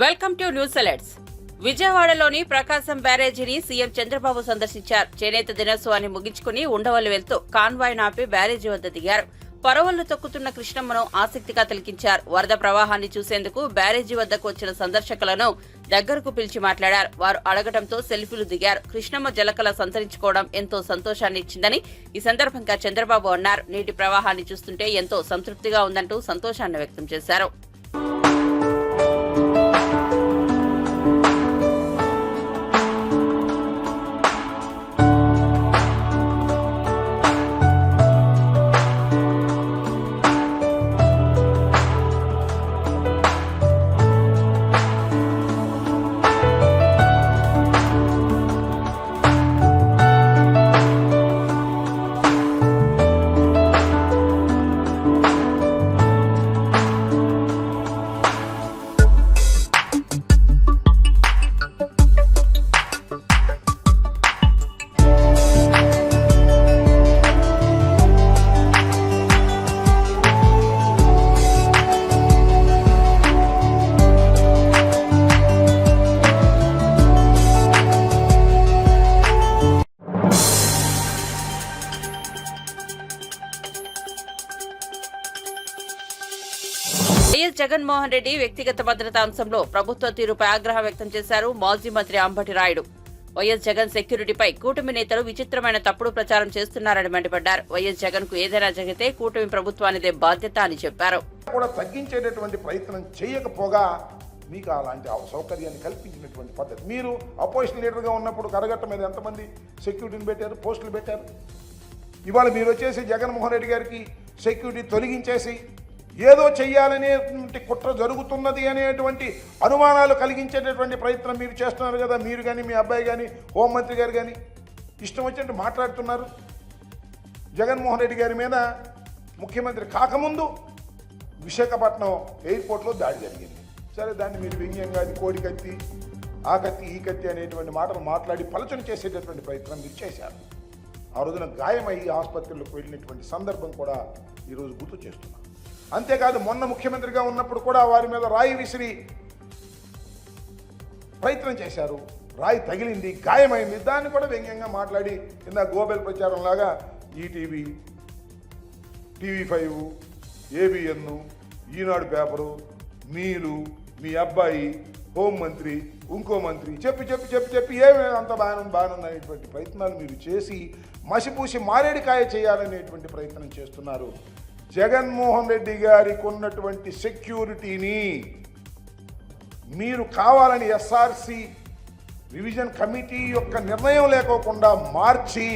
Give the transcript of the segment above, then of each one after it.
Welcome to news alerts. విజయవాడలోని ప్రకాశం బ్యారేజీని CM Chandrababu సందర్శించారు. చేనేత దినోత్సవాన్ని ముగించుకుని ఉండవల్లి వెళ్తూ కాన్వాయ్ నాపి బ్యారేజీ వద్ద దిగారు. పరవళ్లు తొక్కుతున్న కృష్ణమ్మను ఆసక్తిగా తిలకించారు. వరద ప్రవాహాన్ని చూసేందుకు బ్యారేజీ వద్దకు వచ్చిన సందర్శకులను దగ్గరకు పిలిచి మాట్లాడారు. వారు అడగడంతో సెల్ఫీలు దిగారు. కృష్ణమ్మ జలకళ సంతరించుకోవడం ఎంతో సంతోషాన్ని ఇచ్చిందని ఈ సందర్భంగా చంద్రబాబు అన్నారు. నీటి ప్రవాహాన్ని చూస్తుంటే ఎంతో సంతృప్తిగా ఉందంటూ సంతోషాన్ని వ్యక్తం చేశారు. వైఎస్ జగన్మోహన్ రెడ్డి వ్యక్తిగత భద్రతా అంశంలో ప్రభుత్వ తీరుపై ఆగ్రహం వ్యక్తం చేశారు. మాజీ మంత్రి అంబటి రాయుడు వైఎస్ జగన్ సెక్యూరిటీపై కూటమి నేతలు విచిత్రమైన తప్పుడు ప్రచారం చేస్తున్నారని మండిపడ్డారు. వైఎస్ జగన్ కు ఏదైనా జరిగితే కూటమి ప్రభుత్వానిదే బాధ్యత అని చెప్పారు. కూడా తగ్గించేటటువంటి ప్రయత్నం చేయకపోగా మీకు అలాంటి సౌకర్యాన్ని కల్పించినటువంటి పద్ధతి. మీరు అపోజిషన్ లీడర్గా ఉన్నప్పుడు కరగట్ట మీద ఎంతమంది సెక్యూరిటీని పెట్టారు, పోస్టులు పెట్టారు. ఇవాళ మీరు వచ్చేసి జగన్మోహన్ రెడ్డి గారికి సెక్యూరిటీ తొలగించేసి ఏదో చెయ్యాలనేటువంటి కుట్ర జరుగుతున్నది అనేటువంటి అనుమానాలు కలిగించేటటువంటి ప్రయత్నం మీరు చేస్తున్నారు కదా. మీరు కానీ మీ అబ్బాయి కానీ హోంమంత్రి గారు కానీ ఇష్టం వచ్చినట్టు మాట్లాడుతున్నారు. జగన్మోహన్ రెడ్డి గారి మీద ముఖ్యమంత్రి కాకముందు విశాఖపట్నం ఎయిర్పోర్ట్లో దాడి జరిగింది. సరే, దాన్ని మీరు వ్యంగ్యంగా అది కోడి కత్తి, ఆ కత్తి, ఈ కత్తి అనేటువంటి మాటలు మాట్లాడి పలచన చేసేటటువంటి ప్రయత్నం మీరు చేశారు. ఆ రోజున గాయమయ్యి ఆసుపత్రులకు వెళ్ళినటువంటి సందర్భం కూడా ఈరోజు గుర్తు చేస్తున్నాను. అంతేకాదు, మొన్న ముఖ్యమంత్రిగా ఉన్నప్పుడు కూడా వారి మీద రాయి విసిరి ప్రయత్నం చేశారు. రాయి తగిలింది, గాయమైంది. దాన్ని కూడా వ్యంగ్యంగా మాట్లాడి కింద గోబెల్ ప్రచారం లాగా ఈటీవీ, టీవీ5, ఏబిఎన్, ఈనాడు పేపరు, మీరు, మీ అబ్బాయి, హోంమంత్రి, ఇంకో మంత్రి చెప్పి ఏమి అంత బాగుందనేటువంటి ప్రయత్నాలు మీరు చేసి మసిపూసి మారేడికాయ చేయాలనేటువంటి ప్రయత్నం చేస్తున్నారు. జగన్మోహన్ రెడ్డి గారికి ఉన్నటువంటి సెక్యూరిటీని మీరు కావాలని ఎస్ఆర్సి రివిజన్ కమిటీ యొక్క నిర్ణయం లేకోకుండా మార్చి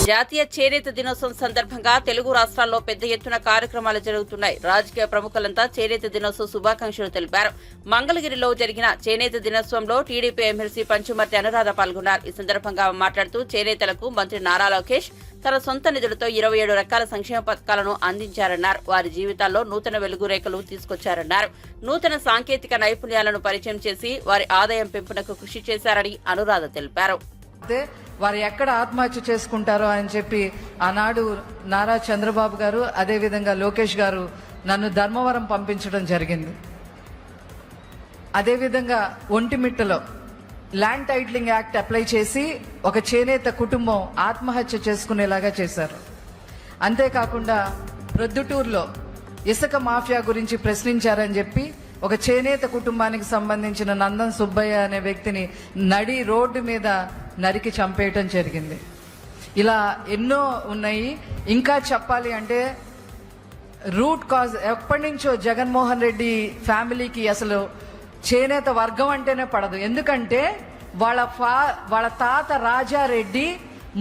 జాతీయ చేనేత దినోత్సవం సందర్భంగా తెలుగు రాష్ట్రాల్లో పెద్ద ఎత్తున కార్యక్రమాలు జరుగుతున్నాయి. రాజకీయ ప్రముఖులంతా చేనేత దినోత్సవ శుభాకాంక్షలు తెలిపారు. మంగళగిరిలో జరిగిన చేనేత దినోత్సవంలో టీడీపీ ఎమ్మెల్సీ పంచుమర్తి అనురాధ పాల్గొన్నారు. ఈ సందర్భంగా మాట్లాడుతూ చేనేతలకు మంత్రి నారా లోకేష్ తన సొంత నిధులతో 27 రకాల సంక్షేమ పథకాలను అందించారన్నారు. వారి జీవితాల్లో నూతన వెలుగురేఖలు తీసుకొచ్చారన్నారు. నూతన సాంకేతిక నైపుణ్యాలను పరిచయం చేసి వారి ఆదాయం పెంపునకు కృషి చేశారని అనురాధ తెలిపారు. వారు ఎక్కడ ఆత్మహత్య చేసుకుంటారో అని చెప్పి ఆనాడు నారా చంద్రబాబు గారు, అదేవిధంగా లోకేష్ గారు నన్ను ధర్మవరం పంపించడం జరిగింది. అదేవిధంగా ఒంటిమిట్టలో ల్యాండ్ టైటిలింగ్ యాక్ట్ అప్లై చేసి ఒక చేనేత కుటుంబం ఆత్మహత్య చేసుకునేలాగా చేశారు. అంతేకాకుండా ప్రొద్దుటూరులో ఇసుక మాఫియా గురించి ప్రశ్నించారని చెప్పి ఒక చేనేత కుటుంబానికి సంబంధించిన నందం సుబ్బయ్య అనే వ్యక్తిని నడి రోడ్డు మీద నరికి చంపేయటం జరిగింది. ఇలా ఎన్నో ఉన్నాయి. ఇంకా చెప్పాలి అంటే రూట్ కాజ్ ఎప్పటి నుంచో జగన్మోహన్ రెడ్డి ఫ్యామిలీకి అసలు చేనేత వర్గం అంటేనే పడదు. ఎందుకంటే వాళ్ళ తాత రాజారెడ్డి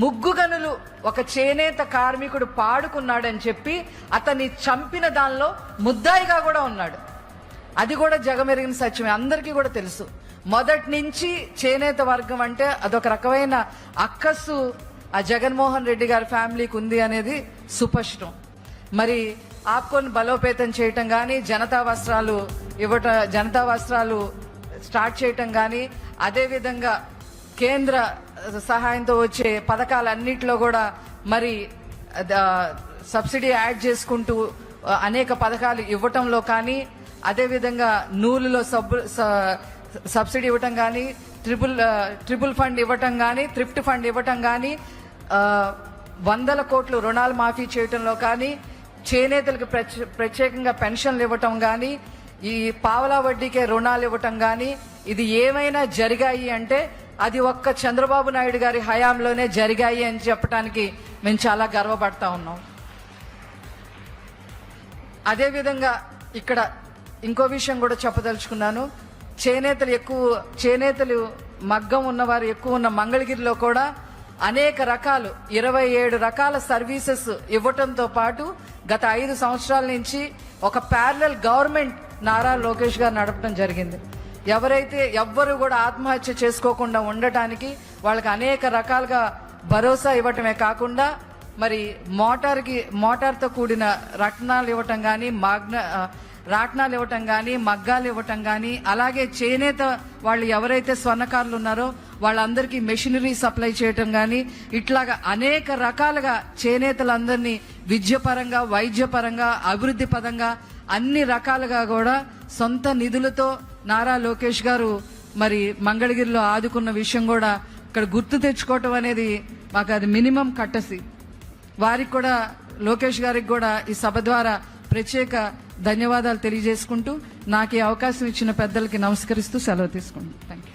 ముగ్గు గనులు ఒక చేనేత కార్మికుడు పాడుకున్నాడని చెప్పి అతన్ని చంపిన దానిలో ముద్దాయిగా కూడా ఉన్నాడు. అది కూడా జగమెరిగిన సత్యమే, అందరికీ కూడా తెలుసు. మొదటి నుంచి చేనేత వర్గం అంటే అదొక రకమైన అక్కస్సు ఆ జగన్మోహన్ రెడ్డి గారి ఫ్యామిలీకి ఉంది అనేది సుస్పష్టం. మరి ఆప్కోని బలోపేతం చేయటం కానీ, జనతా వస్త్రాలు స్టార్ట్ చేయటం కానీ, అదేవిధంగా కేంద్ర సహాయంతో వచ్చే పథకాలన్నింటిలో కూడా మరి సబ్సిడీ యాడ్ చేసుకుంటూ అనేక పథకాలు ఇవ్వటంలో కానీ, అదేవిధంగా నూలులో సబ్సిడీ ఇవ్వటం కానీ, ట్రిపుల్ ఫండ్ ఇవ్వటం కానీ, థ్రిఫ్ట్ ఫండ్ ఇవ్వటం కానీ, 100 కోట్లు రుణాలు మాఫీ చేయటంలో కానీ, చేనేతలకు ప్రత్యేకంగా పెన్షన్లు ఇవ్వటం కానీ, ఈ పావలా వడ్డీకే రుణాలు ఇవ్వటం కానీ, ఇది ఏమైనా జరిగాయి అంటే అది ఒక్క చంద్రబాబు నాయుడు గారి హయాంలోనే జరిగాయి అని చెప్పడానికి మేము చాలా గర్వపడతా ఉన్నాం. అదేవిధంగా ఇక్కడ ఇంకో విషయం కూడా చెప్పదలుచుకున్నాను. చేనేతలు మగ్గం ఉన్నవారు ఎక్కువ ఉన్న మంగళగిరిలో కూడా అనేక రకాలు 27 రకాల సర్వీసెస్ ఇవ్వటంతో పాటు గత 5 సంవత్సరాల నుంచి ఒక ప్యారలల్ గవర్నమెంట్ నారా లోకేష్ గారు నడపడం జరిగింది. ఎవ్వరు కూడా ఆత్మహత్య చేసుకోకుండా ఉండటానికి వాళ్ళకి అనేక రకాలుగా భరోసా ఇవ్వటమే కాకుండా మరి మోటార్తో కూడిన రత్నాలు ఇవ్వటం కానీ, రాట్నాలు ఇవ్వటం కానీ, మగ్గాలు ఇవ్వటం కానీ, అలాగే చేనేత వాళ్ళు ఎవరైతే స్వర్ణకారులు ఉన్నారో వాళ్ళందరికీ మెషినరీ సప్లై చేయటం కానీ, ఇట్లాగా అనేక రకాలుగా చేనేతలందరినీ విద్యపరంగా, వైద్యపరంగా, అభివృద్ధి పరంగా అన్ని రకాలుగా కూడా సొంత నిధులతో నారా లోకేష్ గారు మరి మంగళగిరిలో ఆదుకున్న విషయం కూడా ఇక్కడ గుర్తు తెచ్చుకోవటం అనేది మాకు అది మినిమం కట్టసి. వారికి కూడా, లోకేష్ గారికి కూడా ఈ సభ ద్వారా ప్రత్యేక ధన్యవాదాలు తెలియజేసుకుంటూ నాకు ఈ అవకాశం ఇచ్చిన పెద్దలకి నమస్కరిస్తూ సెలవు తీసుకుంటాను. Thank you.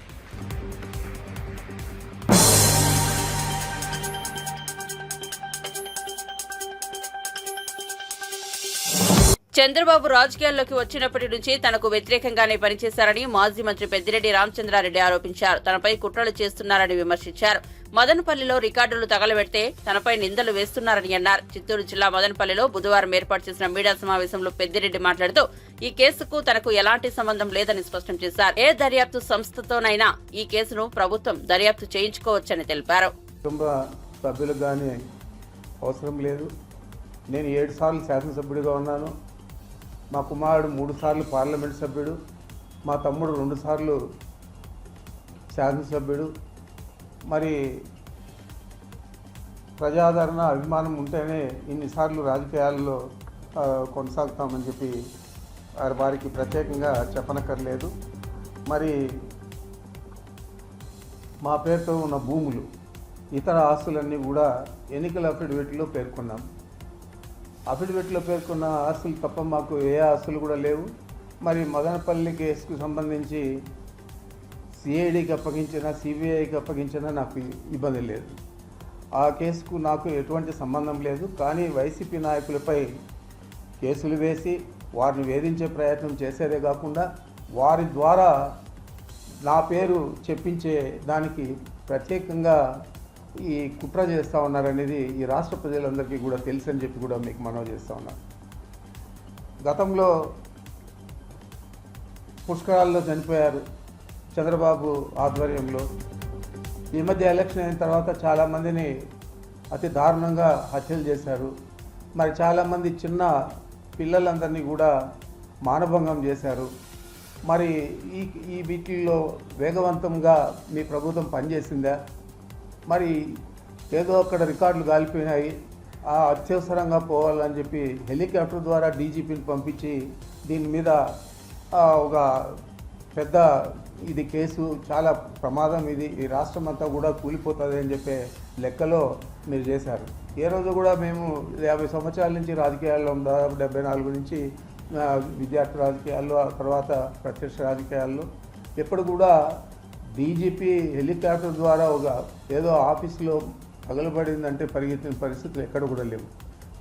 చంద్రబాబు రాజకీయాల్లోకి వచ్చినప్పటి నుంచి తనకు వ్యతిరేకంగానే పనిచేశారని మాజీ మంత్రి పెద్దిరెడ్డి రామచంద్రారెడ్డి ఆరోపించారు. తనపై కుట్రలు చేస్తున్నారని విమర్శించారు. మదనపల్లిలో రికార్డులు తగలబెడితే తనపై నిందలు వేస్తున్నారని అన్నారు. చిత్తూరు జిల్లా మదనపల్లిలో బుధవారం ఏర్పాటు చేసిన మీడియా సమావేశంలో పెద్దిరెడ్డి మాట్లాడుతూ ఈ కేసుకు తనకు ఎలాంటి సంబంధం లేదని స్పష్టం చేశారు. ఏ దర్యాప్తు సంస్థతోనైనా ఈ కేసును ప్రభుత్వం దర్యాప్తు చేయించుకోవచ్చని తెలిపారు. సభ్యులకు కానీ అవసరం లేదు. నేను 7 సార్లు శాసనసభ్యుడిగా ఉన్నాను. మా కుమారుడు 3 సార్లు పార్లమెంట్ సభ్యుడు, మా తమ్ముడు 2 సార్లు శాసనసభ్యుడు. మరి ప్రజాదరణ, అభిమానం ఉంటేనే ఇన్నిసార్లు రాజకీయాల్లో కొనసాగుతామని చెప్పి వారికి ప్రత్యేకంగా చెప్పనక్కర్లేదు. మరి మా పేరుతో ఉన్న భూములు, ఇతర ఆస్తులన్నీ కూడా ఎన్నికల అఫిడవిట్లో పేర్కొన్నాం. అఫిడవిట్లో పేర్కొన్న ఆస్తులు తప్ప మాకు ఏ ఆస్తులు కూడా లేవు. మరి మదనపల్లి కేసుకు సంబంధించి సిఐడికి అప్పగించిన, సిబిఐకి అప్పగించినా నాకు ఇబ్బంది లేదు. ఆ కేసుకు నాకు ఎటువంటి సంబంధం లేదు. కానీ వైసీపీ నాయకులపై కేసులు వేసి వారిని వేధించే ప్రయత్నం చేసేదే కాకుండా వారి ద్వారా నా పేరు చెప్పించే దానికి ప్రత్యేకంగా ఈ కుట్ర చేస్తూ ఉన్నారనేది ఈ రాష్ట్ర ప్రజలందరికీ కూడా తెలుసని చెప్పి కూడా మీకు మనవి చేస్తూ ఉన్నారు. గతంలో పుష్కరాల్లో చనిపోయారు చంద్రబాబు ఆధ్వర్యంలో. ఈ మధ్య ఎలక్షన్ అయిన తర్వాత చాలామందిని అతి దారుణంగా హత్యలు చేశారు. మరి చాలామంది చిన్న పిల్లలందరినీ కూడా మానభంగం చేశారు. మరి ఈ వీటిల్లో వేగవంతంగా మీ ప్రభుత్వం పనిచేసిందా? మరి ఏదో అక్కడ రికార్డులు గాలిపోయినాయి, అత్యవసరంగా పోవాలని చెప్పి హెలికాప్టర్ ద్వారా డీజీపీని పంపించి దీని మీద ఒక పెద్ద ఇది కేసు, చాలా ప్రమాదం, ఇది ఈ రాష్ట్రం అంతా కూడా కూలిపోతుంది అని చెప్పే లెక్కలో మీరు చేశారు. ఏ రోజు కూడా మేము 50 సంవత్సరాల నుంచి రాజకీయాల్లో, దాదాపు 74 నుంచి విద్యార్థి రాజకీయాల్లో, ఆ తర్వాత ప్రత్యక్ష రాజకీయాల్లో ఎప్పుడు కూడా డీజీపీ హెలికాప్టర్ ద్వారా ఒక ఏదో ఆఫీసులో పగలబడిందంటే పరిగెత్తిన పరిస్థితులు ఎక్కడ కూడా లేవు.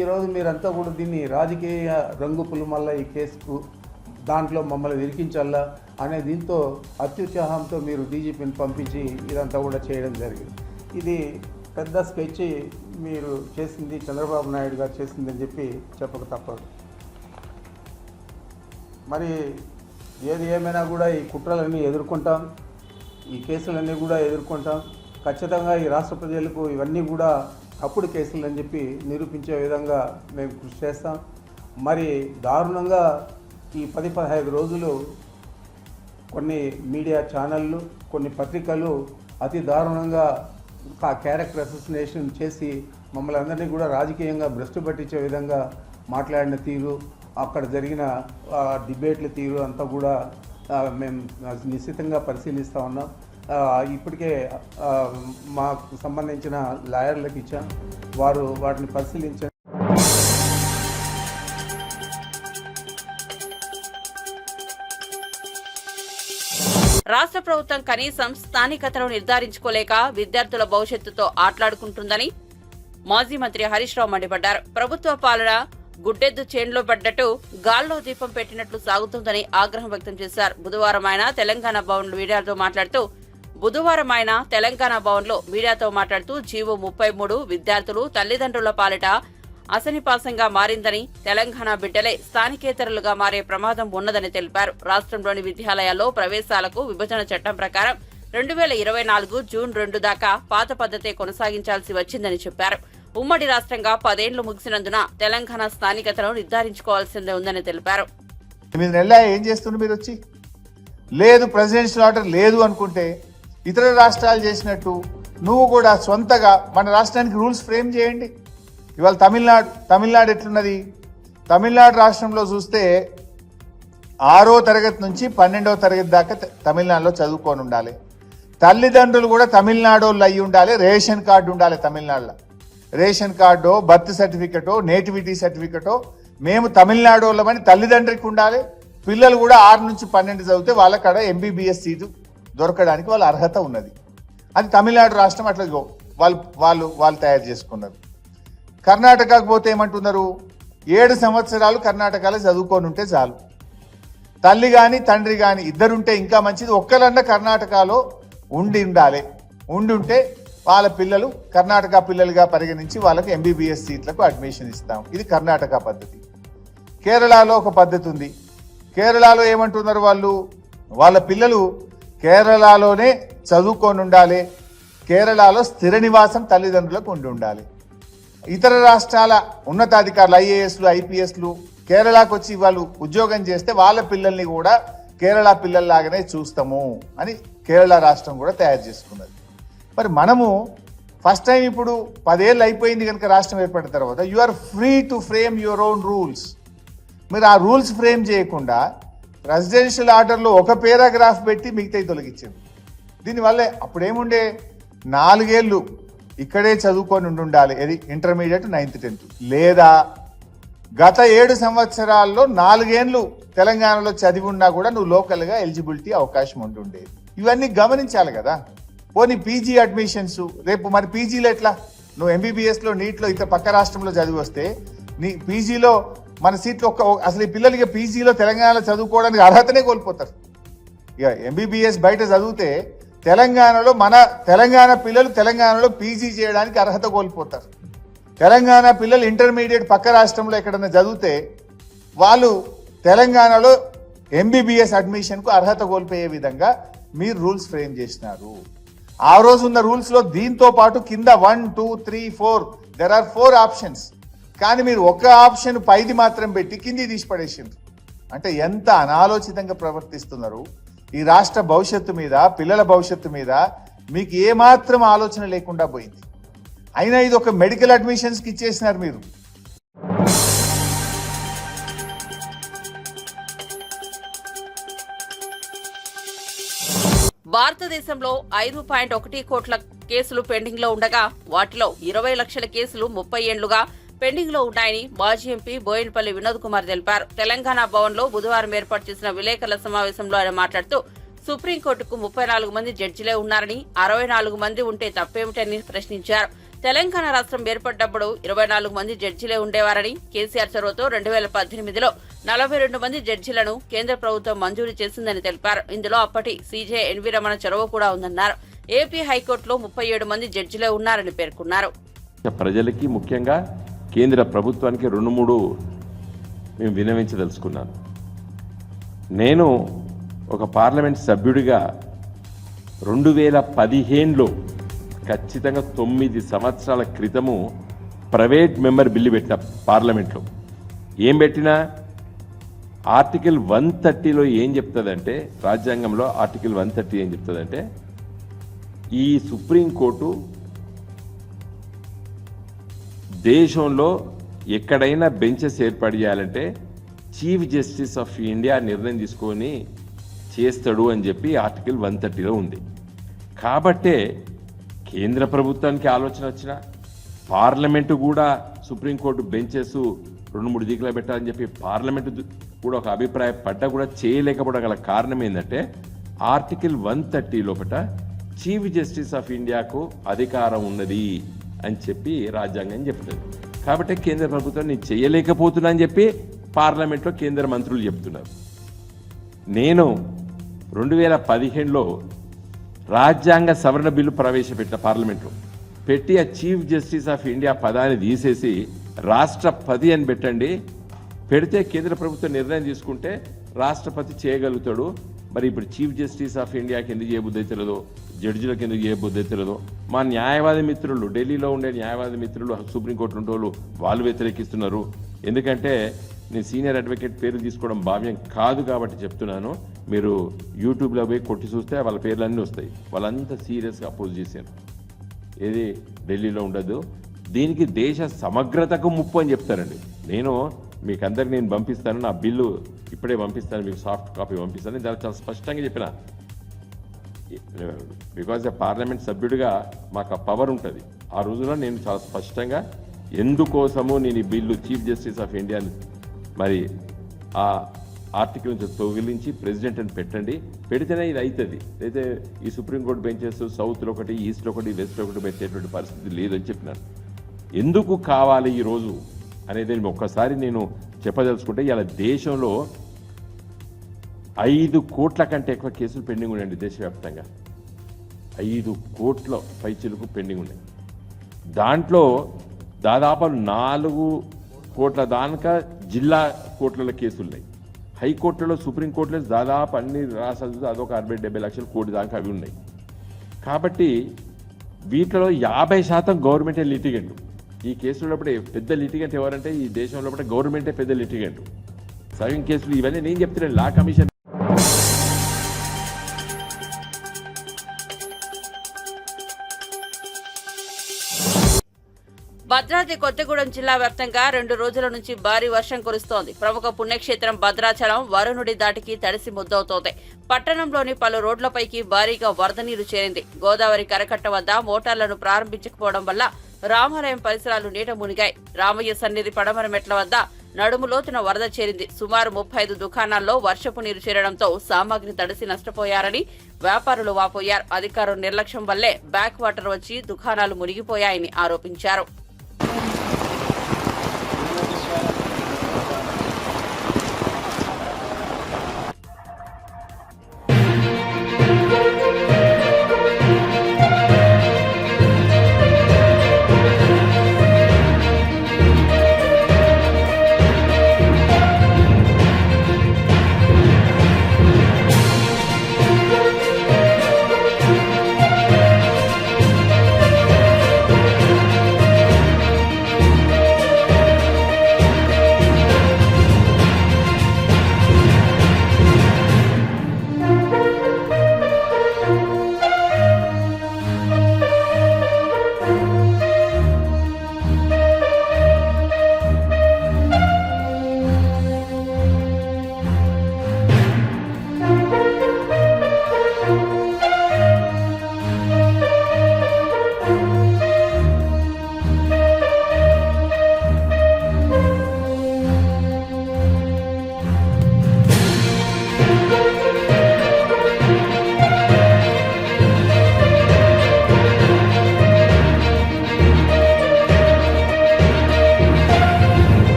ఈరోజు మీరంతా కూడా దీన్ని రాజకీయ రంగు పులుమల్లా ఈ కేసుకు దాంట్లో మమ్మల్ని ఇరికించాలా అనే దీంతో అత్యుత్సాహంతో మీరు డీజీపీని పంపించి ఇదంతా కూడా చేయడం జరిగింది. ఇది పెద్ద స్కెచ్ మీరు చేసింది, చంద్రబాబు నాయుడు గారు చేసిందని చెప్పి చెప్పక తప్పదు. మరి ఏది ఏమైనా కూడా ఈ కుట్రలన్నీ ఎదుర్కొంటాం, ఈ కేసులన్నీ కూడా ఎదుర్కొంటాం. ఖచ్చితంగా ఈ రాష్ట్ర ప్రజలకు ఇవన్నీ కూడా తప్పుడు కేసులు అని చెప్పి నిరూపించే విధంగా మేము కృషి చేస్తాం. మరి దారుణంగా ఈ 10-15 రోజులు కొన్ని మీడియా ఛానళ్ళు, కొన్ని పత్రికలు అతి దారుణంగా క్యారెక్టర్ అసోసినేషన్ చేసి మమ్మల్ని అందరినీ కూడా రాజకీయంగా భ్రష్టు పట్టించే విధంగా మాట్లాడిన తీరు, అక్కడ జరిగిన డిబేట్ల తీరు అంతా కూడా మేము నిశ్చితంగా పరిశీలిస్తూ ఉన్నాం. ఇప్పటికే మాకు సంబంధించిన లాయర్లకు ఇచ్చాం, వారు వాటిని పరిశీలించారు. రాష్ట్ర ప్రభుత్వం కనీసం స్థానికతను నిర్ధారించుకోలేక విద్యార్థుల భవిష్యత్తుతో ఆటలాడుకుంటుందని మాజీ మంత్రి హరీష్ రావు మండిపడ్డారు. ప్రభుత్వ పాలన గుడ్డెద్దు చేన్లో పడ్డట్టు గాల్లో దీపం పెట్టినట్లు సాగుతుందని ఆగ్రహం వ్యక్తం చేశారు. బుధవారం ఆయన తెలంగాణ భవన్లో మీడియాతో మాట్లాడుతూ జీవో 33 విద్యార్థులు తల్లిదండ్రుల పాలిట అసనిపాసంగా మారిందని, తెలంగాణ బిడ్డలే స్థానికేతరులుగా మారే ప్రమాదం ఉన్నదని తెలిపారు. రాష్ట్రంలోని విద్యాలయాల్లో ప్రవేశాలకు విభజన చట్టం ప్రకారం 2024 జూన్ 2 దాకా పాత పద్ధతే కొనసాగించాల్సి వచ్చిందని చెప్పారు. ఉమ్మడి రాష్ట్రంగా 10 ఏళ్లు ముగిసినందున తెలంగాణ స్థానికతను నిర్ధారించుకోవాల్సిందే ఉందని తెలిపారు. 8 నెలల ఏం చేస్తున్నారు మీరు వచ్చి? లేదు ప్రెసిడెన్షియల్ ఆర్డర్ లేదు అనుకుంటే ఇతర రాష్ట్రాలు చేసినట్టు నువ్వు కూడా సొంతగా మన రాష్ట్రానికి రూల్స్ ఫ్రేమ్ చేయండి. ఇవాళ తమిళనాడు ఎట్లున్నది? తమిళనాడు రాష్ట్రంలో చూస్తే 6వ తరగతి నుంచి 12వ తరగతి దాకా తమిళనాడులో చదువుకొని ఉండాలి. తల్లిదండ్రులు కూడా తమిళనాడు వాళ్ళు అయ్యి ఉండాలి. రేషన్ కార్డు ఉండాలి తమిళనాడులో. రేషన్ కార్డో, బర్త్ సర్టిఫికెటో, నేటివిటీ సర్టిఫికెటో మేము తమిళనాడు వాళ్ళమని తల్లిదండ్రికి ఉండాలి. పిల్లలు కూడా 6 నుంచి 12 చదివితే వాళ్ళకాడ MBBS సీటు దొరకడానికి వాళ్ళ అర్హత ఉన్నది. అది తమిళనాడు రాష్ట్రం అట్లా వాళ్ళు తయారు చేసుకున్నారు. కర్ణాటకకు పోతే ఏమంటున్నారు? 7 సంవత్సరాలు కర్ణాటకలో చదువుకొని ఉంటే చాలు. తల్లి కానీ తండ్రి కానీ ఇద్దరుంటే ఇంకా మంచిది. ఒక్కరన్నా కర్ణాటకలో ఉండి ఉంటే వాళ్ళ పిల్లలు కర్ణాటక పిల్లలుగా పరిగణించి వాళ్ళకి MBBS సీట్లకు అడ్మిషన్ ఇస్తాం. ఇది కర్ణాటక పద్ధతి. కేరళలో ఒక పద్ధతి ఉంది. కేరళలో ఏమంటున్నారు? వాళ్ళ పిల్లలు కేరళలోనే చదువుకొని ఉండాలి. కేరళలో స్థిర నివాసం తల్లిదండ్రులకు ఉండాలి. ఇతర రాష్ట్రాల ఉన్నతాధికారులు IASలు IPSలు కేరళకు వచ్చి వాళ్ళు ఉద్యోగం చేస్తే వాళ్ళ పిల్లల్ని కూడా కేరళ పిల్లల్లాగానే చూస్తాము అని కేరళ రాష్ట్రం కూడా తయారు చేసుకున్నది. మరి మనము ఫస్ట్ టైం ఇప్పుడు 10 ఏళ్ళు అయిపోయింది కనుక రాష్ట్రం ఏర్పడిన తర్వాత you are free to frame your own rules. మీరు ఆ రూల్స్ ఫ్రేమ్ చేయకుండా రెసిడెన్షియల్ ఆర్డర్లో ఒక పేరాగ్రాఫ్ పెట్టి మిగతాయి తొలగించింది. దీనివల్లే అప్పుడేముండే 4 ఏళ్ళు ఇక్కడే చదువుకొని ఉండాలి, ఇది ఇంటర్మీడియట్ 9th 10th, లేదా గత 7 సంవత్సరాల్లో 4 ఏళ్ళు తెలంగాణలో చదివి ఉన్నా కూడా నువ్వు లోకల్గా ఎలిజిబిలిటీ అవకాశం ఉండేది. ఇవన్నీ గమనించాలి కదా. పోనీ పీజీ అడ్మిషన్స్ రేపు మరి పీజీలో ఎట్లా? నువ్వు MBBSలో నీట్లో ఇతర పక్క రాష్ట్రంలో చదివి వస్తే నీ పీజీలో మన సీట్లు అసలు ఈ పిల్లలకి పీజీలో తెలంగాణలో చదువుకోవడానికి అర్హతనే కోల్పోతారు. ఇక MBBS బయట చదివితే తెలంగాణలో మన తెలంగాణ పిల్లలు తెలంగాణలో పీజీ చేయడానికి అర్హత కోల్పోతారు. తెలంగాణ పిల్లలు ఇంటర్మీడియట్ పక్క రాష్ట్రంలో ఎక్కడైనా చదివితే వాళ్ళు తెలంగాణలో MBBS అడ్మిషన్కు అర్హత కోల్పోయే విధంగా మీరు రూల్స్ ఫ్రేమ్ చేసినారు. ఆ రోజు ఉన్న రూల్స్లో దీంతో పాటు కింద 1, 2, 3, 4 దెర్ ఆర్ 4 ఆప్షన్స్. కానీ మీరు ఒక ఆప్షన్ పైది మాత్రం పెట్టి కింది తీసి పడేసిండ్రు. అంటే ఎంత అనాలోచితంగా ప్రవర్తిస్తున్నారు. ఈ రాష్ట్ర భవిష్యత్తు మీద, పిల్లల భవిష్యత్తు మీద మీకు ఏమాత్రం ఆలోచన లేకుండా పోయింది. అయినా ఇది ఒక మెడికల్ అడ్మిషన్స్కి ఇచ్చేసినారు మీరు. భారతదేశంలో 5.1 కోట్ల కేసులు పెండింగ్ లో ఉండగా వాటిలో 20 లక్షల కేసులు 30 ఏళ్లుగా పెండింగ్ లో ఉన్నాయని మాజీ ఎంపీ బోయినపల్లి వినోద్ కుమార్ తెలిపారు. తెలంగాణ భవన్ లో బుధవారం ఏర్పాటు చేసిన విలేకరుల సమావేశంలో ఆయన మాట్లాడుతూ సుప్రీంకోర్టుకు 34 మంది జడ్జిలే ఉన్నారని, 64 మంది ఉంటే తప్పేమిటని ప్రశ్నించారు. తెలంగాణ రాష్ట్రం ఏర్పడ్డప్పుడు 24 మంది జడ్జిలే ఉండేవారని, కేసీఆర్ చొరవతో 2018లో 42 మంది జడ్జిలను కేంద్ర ప్రభుత్వం మంజూరు చేసిందని తెలిపారు. ఇందులో అప్పటి CJ ఎన్వి రమణ చొరవ కూడా ఉందన్నారు. ఏపీ హైకోర్టులో 37 మంది జడ్జిలే ఉన్నారని పేర్కొన్నారు. ప్రజలకి ముఖ్యంగా కేంద్ర ప్రభుత్వానికి 2-3 మేము విన్నవించదలుచుకున్నాను. నేను ఒక పార్లమెంట్ సభ్యుడిగా 2015లో ఖచ్చితంగా 9 సంవత్సరాల క్రితము ప్రైవేట్ మెంబర్ బిల్లు పెట్టిన పార్లమెంట్లో. ఏం పెట్టినా ఆర్టికల్ 130లో ఏం చెప్తుందంటే, రాజ్యాంగంలో ఆర్టికల్ 130 ఏం చెప్తుందంటే, ఈ సుప్రీంకోర్టు దేశంలో ఎక్కడైనా బెంచెస్ ఏర్పాటు చేయాలంటే చీఫ్ జస్టిస్ ఆఫ్ ఇండియా నిర్ణయం తీసుకొని చేస్తాడు అని చెప్పి ఆర్టికల్ 130లో ఉంది. కాబట్టే కేంద్ర ప్రభుత్వానికి ఆలోచన వచ్చిన పార్లమెంటు కూడా సుప్రీంకోర్టు బెంచెస్ 2-3 దిక్కులో పెట్టాలని చెప్పి పార్లమెంటు కూడా ఒక అభిప్రాయం పడ్డా కూడా చేయలేకపోవడం గల కారణం ఏంటంటే ఆర్టికల్ 130 లోపట చీఫ్ జస్టిస్ ఆఫ్ ఇండియాకు అధికారం ఉన్నది అని చెప్పి రాజ్యాంగం చెప్తుంది. కాబట్టి కేంద్ర ప్రభుత్వం నేను చేయలేకపోతున్నా అని చెప్పి పార్లమెంట్లో కేంద్ర మంత్రులు చెప్తున్నారు. నేను 2015లో రాజ్యాంగ సవరణ బిల్లు ప్రవేశపెట్టిన పార్లమెంట్లో పెట్టి ఆ చీఫ్ జస్టిస్ ఆఫ్ ఇండియా పదాన్ని తీసేసి రాష్ట్రపతి అని పెట్టండి, పెడితే కేంద్ర ప్రభుత్వం నిర్ణయం తీసుకుంటే రాష్ట్రపతి చేయగలుగుతాడు. మరి ఇప్పుడు చీఫ్ జస్టిస్ ఆఫ్ ఇండియాకి ఎందుకు చేయబుద్ధి అవుతుందో, జడ్జిలకు ఎందుకు చేయబుద్ధి అవుతుందో మా న్యాయవాది మిత్రులు, ఢిల్లీలో ఉండే న్యాయవాది మిత్రులు, సుప్రీంకోర్టు ఉండే వాళ్ళు వ్యతిరేకిస్తున్నారు. ఎందుకంటే నేను సీనియర్ అడ్వకేట్ పేరు తీసుకోవడం భావ్యం కాదు కాబట్టి చెప్తున్నాను. మీరు యూట్యూబ్లో పోయి కొట్టి చూస్తే వాళ్ళ పేర్లన్నీ వస్తాయి. వాళ్ళంతా సీరియస్గా అపోజ్ చేశారు. ఏది ఢిల్లీలో ఉండదు, దీనికి దేశ సమగ్రతకు ముప్పు అని చెప్తారండి. నేను మీకు అందరికి నేను పంపిస్తాను, నా బిల్లు ఇప్పుడే పంపిస్తాను, మీకు సాఫ్ట్ కాపీ పంపిస్తాను. దాన్ని చాలా స్పష్టంగా చెప్పిన, బికాజ్ పార్లమెంట్ సభ్యుడిగా మాకు ఆ పవర్ ఉంటుంది. ఆ రోజున నేను చాలా స్పష్టంగా ఎందుకోసము నేను ఈ బిల్లు చీఫ్ జస్టిస్ ఆఫ్ ఇండియాని మరి ఆ ఆర్టికల్ నుంచి తొలగించి ప్రెసిడెంట్ అని పెట్టండి, పెడితేనే ఇది అవుతుంది. అయితే ఈ సుప్రీంకోర్టు బెంచెస్ సౌత్లో ఒకటి, ఈస్ట్లో ఒకటి, వెస్ట్లో ఒకటి పెట్టేటువంటి పరిస్థితి లేదని చెప్పినాను. ఎందుకు కావాలి ఈరోజు అనేది ఒక్కసారి నేను చెప్పదలుచుకుంటే, ఇలా దేశంలో 5 కోట్ల కంటే ఎక్కువ కేసులు పెండింగ్ ఉన్నాయండి. దేశవ్యాప్తంగా 5 కోట్ల పైచిలకు పెండింగ్ ఉన్నాయి. దాంట్లో దాదాపు 4 కోట్ల దానికా జిల్లా కోర్టుల కేసులు ఉన్నాయి. హైకోర్టులో, సుప్రీంకోర్టులో దాదాపు అన్ని రాష్ట్రాలు అదొక 60-70 లక్షల కోటి దాకా అవి ఉన్నాయి. కాబట్టి వీటిలో 50% గవర్నమెంటే లిటిగెంట్. ఈ కేసులో పెద్ద లిటిగెంట్ ఎవరంటే ఈ దేశంలో గవర్నమెంటే పెద్ద లిటిగెంట్. సగం కేసులు ఇవన్నీ నేను చెప్తున్నాను. లా కమిషన్ భద్రాద్రి కొత్తగూడెం జిల్లా వ్యాప్తంగా 2 రోజుల నుంచి భారీ వర్షం కురుస్తోంది. ప్రముఖ పుణ్యక్షేత్రం భద్రాచలం వరుణుడి దాటికి తడిసి ముద్దవుతోంది. పట్టణంలోని పలు రోడ్లపైకి భారీగా వరద నీరు చేరింది. గోదావరి కరకట్ట వద్ద మోటార్లను ప్రారంభించకపోవడం వల్ల రామాలయం పరిసరాలు నీట మునిగాయి. రామయ్య సన్నిధి పడమర మెట్ల వద్ద నడుము లోతున వరద చేరింది. సుమారు 35 దుకాణాల్లో వర్షపు నీరు చేరడంతో సామాగ్రి తడిసి నష్టపోయారని వ్యాపారులు వాపోయారు. అధికారుల నిర్లక్ష్యం వల్లే బ్యాక్ వాటర్ వచ్చి దుకాణాలు మునిగిపోయాయని ఆరోపించారు.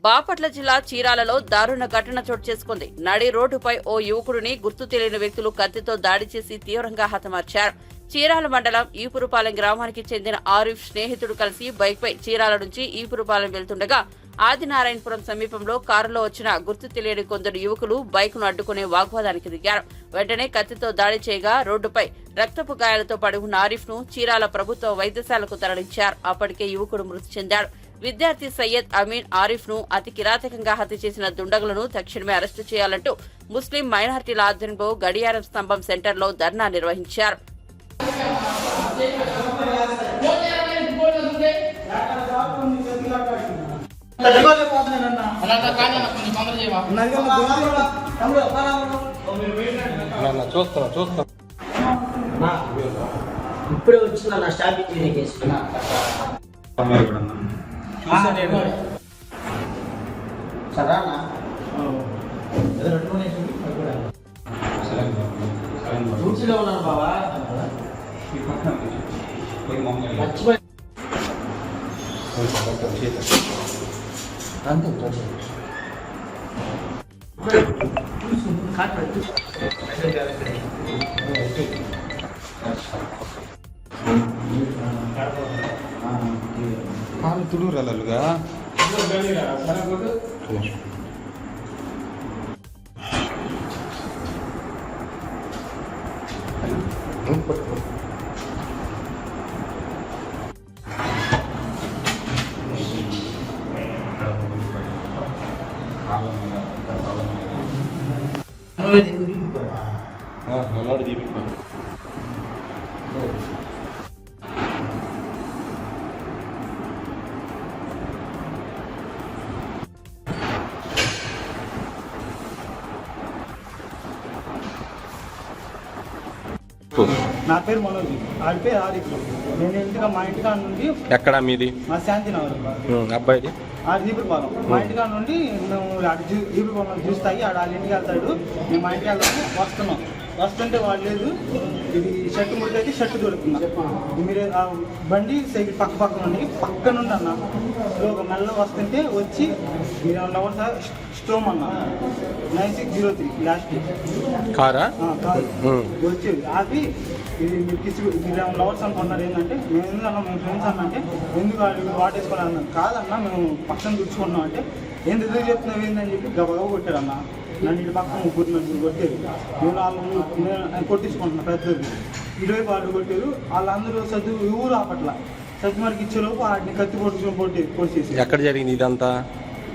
బాపట్ల జిల్లా చీరాలలో దారుణ ఘటన చోటు చేసుకుంది. నడి రోడ్డుపై ఓ యువకుడిని గుర్తు తెలియని వ్యక్తులు కత్తితో దాడి చేసి తీవ్రంగా హతమార్చారు. చీరాల మండలం ఈపురుపాలెం గ్రామానికి చెందిన ఆరిఫ్ స్నేహితుడు కలిసి బైక్పై చీరాల నుంచి ఈపురుపాలెం వెళ్తుండగా ఆదినారాయణపురం సమీపంలో కారులో వచ్చిన గుర్తు తెలియని కొందరు యువకులు బైక్ను అడ్డుకునే వాగ్వాదానికి దిగారు. వెంటనే కత్తితో దాడి చేయగా రోడ్డుపై రక్తపు గాయాలతో పడి ఉన్న ఆరిఫ్ ను చీరాల ప్రభుత్వ వైద్యశాలకు తరలించారు. అప్పటికే యువకుడు మృతి చెందాడు. విద్యార్థి సయ్యద్ అమీన్ ఆరిఫ్ ను అతి కిరాతకంగా హత్య చేసిన దుండగులను తక్షణమే అరెస్టు చేయాలంటూ ముస్లిం మైనారిటీల ఆధ్వర్యంలో గడియారం స్తంభం సెంటర్లో ధర్నా నిర్వహించారు. ఇప్పుడే వచ్చింది నా స్టాఫ్ కేసు సరే చూసిలో ఉన్నాను బాబా మర్చిపోయి ತುಳೂರಲ್ಲಲ್ಗ మల్లాడు దీపిక నా పేరు మనోజ్, ఆడి పేరు ఆరిఫ్. నేను మా ఇంటికా నుండి ఎక్కడ మీది? మా శాంతినగర్. అబ్బాయిది ఆడ దీపురపాలెం. మా ఇంటికా నుండి మేము ఆడ దీపురపాలెం జ్యూస్ తాగి ఆడ వాళ్ళ ఇంటికి వెళ్తాడు. మేము మా ఇంటికి వెళ్తాము. వస్తుంటే వాడు లేదు, ఇది షర్ట్ ముడికైతే షర్ట్ దొరుకుతుంది. మీరు ఆ బండి సైకిల్ పక్కన నుండి అన్న ఒక మెల్ల వస్తుంటే వచ్చి మీరు లవర్ స్టోమ్ అన్న 9603 లాస్ట్ కారా వచ్చేది ఆపి ఇది మీరు లవర్స్ అనుకుంటున్నారు. ఏంటంటే మేము ఎందుకన్నా మేము ఫ్రెండ్స్ అన్న అంటే ఎందుకు వాటేసుకోవాలన్నాను. కాదన్నా మేము పక్కన తుడుచుకున్నాం అంటే ఎందుకు చెప్తున్నావు ఏందని చెప్పి గబగబా కొట్టారన్న. నన్ను ఇటు పక్కన ముగ్గురు నన్ను కొట్టారు. నేను కొట్టించుకుంటున్నా పెద్దది. ఇరవై వాళ్ళు కొట్టారు. వాళ్ళందరూ చదువు ఊరు ఆపట్ల సత్యమారికి ఇచ్చేలోపు వాటిని కత్తి పొడిచేసి. ఎక్కడ జరిగింది ఇదంతా?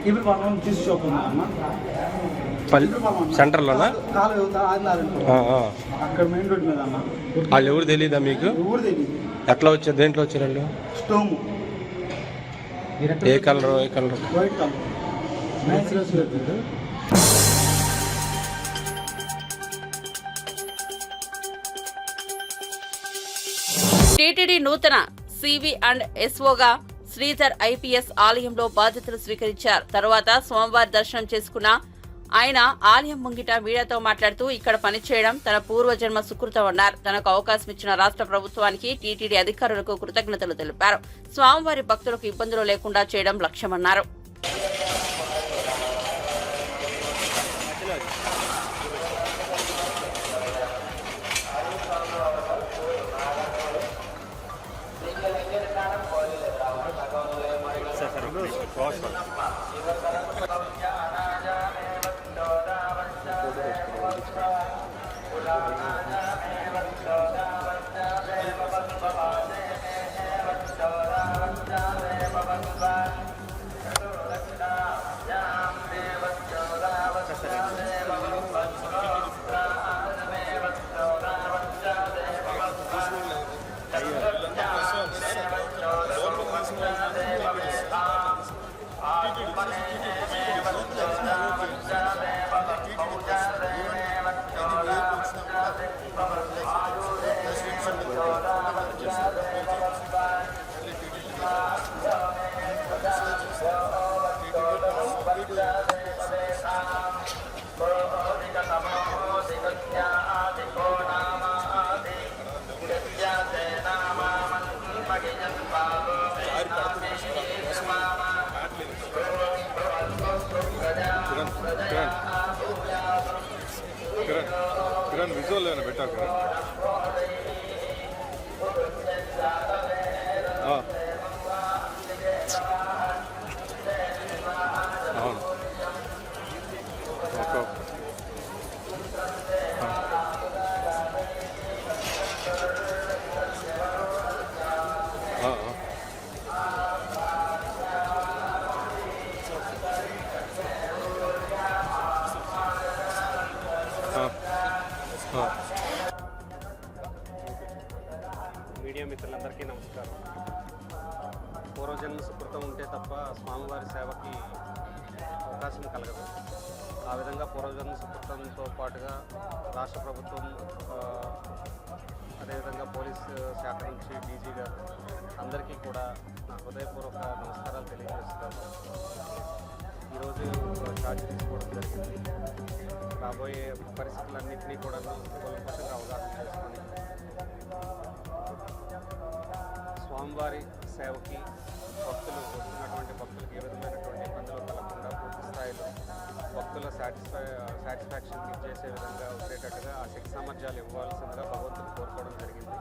ఇప్పుడు మనం జ్యూస్ షాప్ అన్న సెంటర్లోనా? కాలు అక్కడ మెయిన్ రోడ్ మీద అన్న. వాళ్ళు ఎవరు తెలియదా మీకు? ఊరు తెలియదు. ఎట్లా వచ్చారు? దేంట్లో వచ్చారు వాళ్ళు? స్టోమ్. ఏ కలర్? White colour. టీటీడీ నూతన సివి అండ్ ఎస్ఓగా శ్రీధర్ ఐపీఎస్ ఆలయంలో బాధ్యతలు స్వీకరించారు. తరువాత సోమవారం దర్శనం చేసుకున్న ఆయన ఆలయం ముంగిట మీడియాతో మాట్లాడుతూ ఇక్కడ పనిచేయడం తన పూర్వజన్మ సుకృతం అన్నారు. తనకు అవకాశం ఇచ్చిన రాష్ట్ర ప్రభుత్వానికి టీటీడీ అధికారులకు కృతజ్ఞతలు తెలిపారు. స్వామివారి భక్తులకు ఇబ్బందులు లేకుండా చేయడం లక్ష్యమన్నారు. విజువల్ ఏమైనా పెట్టారు కదా? అవును. మీడియా మిత్రులందరికీ నమస్కారం. పూర్వజన్మ సుకృతం ఉంటే తప్ప స్వామివారి సేవకి అవకాశం కలగదు. ఆ విధంగా పూర్వజన్మ సుకృతంతో పాటుగా రాష్ట్ర ప్రభుత్వం, అదేవిధంగా పోలీసు శాఖ నుంచి డీజీ గారు అందరికీ కూడా నా హృదయపూర్వక నమస్కారాలు తెలియజేస్తున్నాను. ఈరోజు ఛార్జ్ తీసుకోవడం జరిగింది. రాబోయే పరిస్థితులన్నింటినీ కూడా కూలంకషంగా అవగాహన చేసుకొని స్వామివారి సేవకి వస్తున్నటువంటి భక్తులకు ఏ విధమైనటువంటి ఇబ్బందులు కలగకుండా పూర్తి స్థాయిలో భక్తుల సాటిస్ఫాక్షన్ ఇచ్చేసే విధంగా ఉండేటట్టుగా ఆ శక్తి సామర్థ్యాలు ఇవ్వాల్సిందిగా భగవంతుని కోరుకోవడం జరిగింది.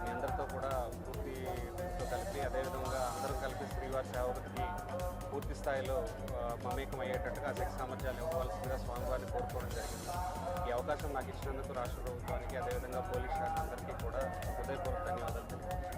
మీ అందరితో కూడా పూర్తితో కలిపి అదేవిధంగా అందరూ కలిపి శ్రీవారి సేవకుడికి పూర్తి స్థాయిలో మమేకం అయ్యేటట్టుగా ఆ శక్తి సామర్థ్యాలు ఇవ్వాల్సిందిగా స్వామివారిని కోరుకోవడం జరిగింది. ఈ అవకాశం నాకు ఇచ్చినందుకు రాష్ట్ర ప్రభుత్వానికి అదేవిధంగా పోలీస్ శాఖ అందరికీ కూడా హృదయపూర్వక ధన్యవాదాలు తెలియజేస్తున్నాను.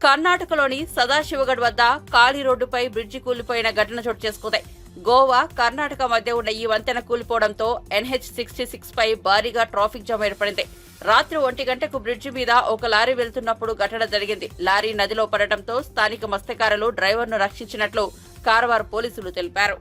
కర్ణాటకలోని సదాశివగఢ్ వద్ద ఖాళీ రోడ్డుపై బ్రిడ్జి కూలిపోయిన ఘటన చోటు చేసుకుంది. గోవా, కర్ణాటక మధ్య ఉన్న ఈ వంతెన కూలిపోవడంతో NH66 పై భారీగా ట్రాఫిక్ జామ్ ఏర్పడింది. రాత్రి 1 గంటకు బ్రిడ్జి మీద ఒక లారీ వెళ్తున్నప్పుడు ఘటన జరిగింది. లారీ నదిలో పడటంతో స్థానిక మత్స్యకారులు డ్రైవర్ను రక్షించినట్లు కారవార్ పోలీసులు తెలిపారు.